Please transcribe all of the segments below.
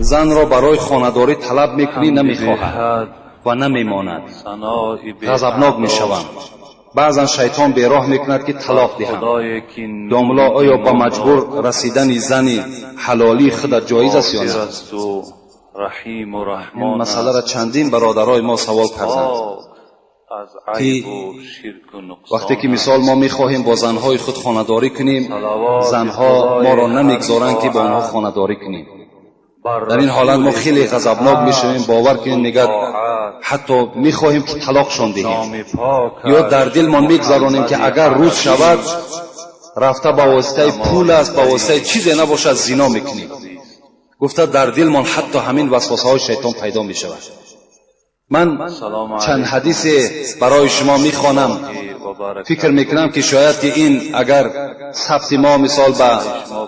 زن را برای خانه‌داری طلب میکنی، نمیخواهد و نمیماند، غضبناک میشوم. بعضا شیطان بیراه میکند که طلاق دهم. داملا آیا با مجبور رسیدن زن حلالی خود جایز است یا نه؟ این مسئله را چندین برادرای ما سوال کردند که وقتی که مثال ما میخواهیم با زنهای خود خانه‌داری کنیم، زنها ما را نمیگذارند که با آنها خانه‌داری کنیم. در این حالت ما خیلی غضبناک میشویم. باور کنیم میگه حتی میخواهیم که طلاقشان دهیم، یا در دل ما میگذارانیم که اگر روز شود رفته با واسطه پول است، با واسطه چیزی نباشد زنا میکنیم. گفته در دل من حتی همین وسوسه های شیطان پیدا میشود. من چند حدیث برای شما میخوانم. فکر میکنم که شاید که این اگر ثبت ما مثال به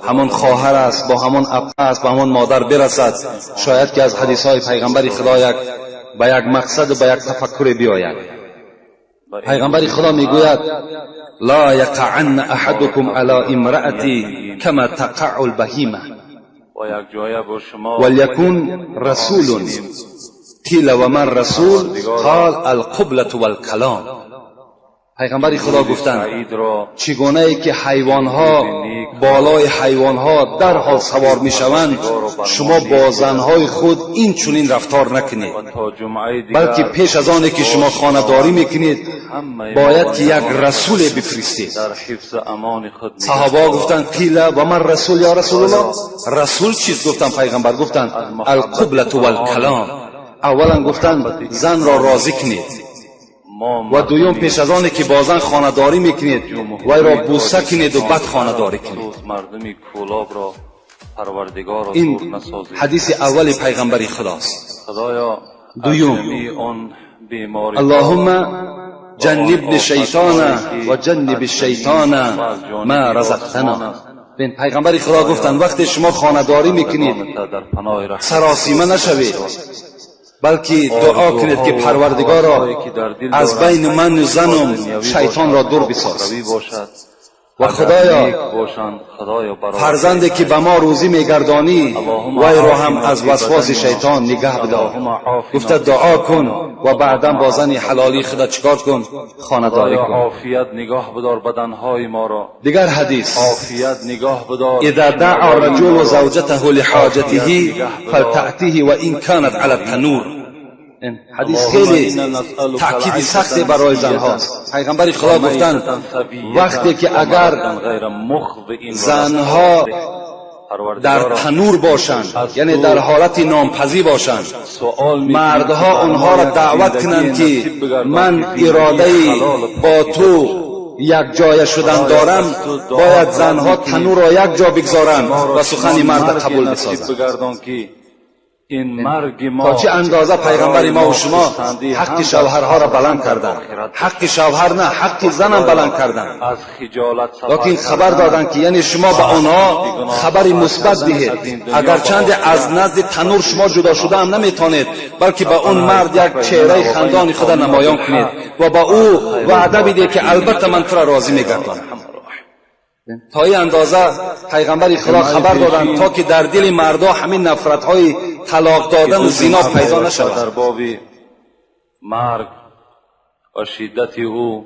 همون خواهر است، با همون اب است، با همون مادر برسد، شاید که از حدیث های پیغمبر خدا به یک مقصد و به یک تفکر بیاید. پیغمبر خدا میگوید لا یقعن احدکم علی امرأتی کما تقع البهیمه وليكن رسول قیل و من رسول قال القبلة والکلام. پیغمبر خدا گفتند چگونه ای که حیوانها بالای حیوانها در حال سوار میشوند، شما با زنهای خود این چنین رفتار نکنید، بلکه پیش از آنی که شما خانه‌داری میکنید باید که یک رسول بفرستید. صحابه گفتند قیل و من رسول یا رسول الله، رسول چیست؟ گفتند پیغمبر گفتند القبلة والکلام. اولا گفتند زن را راضی کنید و دویم پیش از آنی که با زن خانه‌داری میکنید وی را بوسه کنید و بعد خانه‌داری کنید. این حدیث اول پیغمبر خداست. دویم اللهم جنبنا الشیطان و جنب الشیطان ما رزقتنا. بین پیغمبر خدا گفتند وقتی شما خانه‌داری میکنید سراسیمه نشوید، بلکه دعا کنید که پروردگارا از بین من و زنم شیطان را دور بساز و خدایا فرزندی که به ما روزی میگردانی وی را هم از وسواس شیطان نگه بدار. گفته دعا کن و بعدا با زن حلالی خدا چیکار کن؟ خانه‌داری کن. عافیت نگاه بدار بدنهای ما را. دیگر حدیث عافیت نگاه بدار. اذا دعا الرجل زوجته لحاجته فلتأته و ان كانت على التنور. این حدیث خیلی تأکید سختی برای زنهاست. پیغمبر خدا گفتند وقتی که اگر زنها در تنور باشند، یعنی در حالت نامپزی باشند، مردها آنها را دعوت کنند که من اراده با تو یک جای شدن دارم، باید زنها تنور را یک جا بگذارند و سخن مرد قبول بسازند. تا چه اندازه پیغمبر ما و شما حق شوهرها را بلند کردند. حق شوهر نه، حق زنم بلند کردند، لیکن خبر دادند که یعنی شما به آنها خبر مثبت دهید. اگرچند از نزد تنور شما جدا شده هم نمیتونید، بلکه به اون مرد یک چهره خندان خود نمایان کنید و با او وعده بدید که البته من تو را راضی میگردانم. تا این اندازه پیغمبر خدا خبر دادند تا که در دل مردا همین نفرت‌های طلاق دادن و زنا پیدا نشود. در باب مرگ و شدت او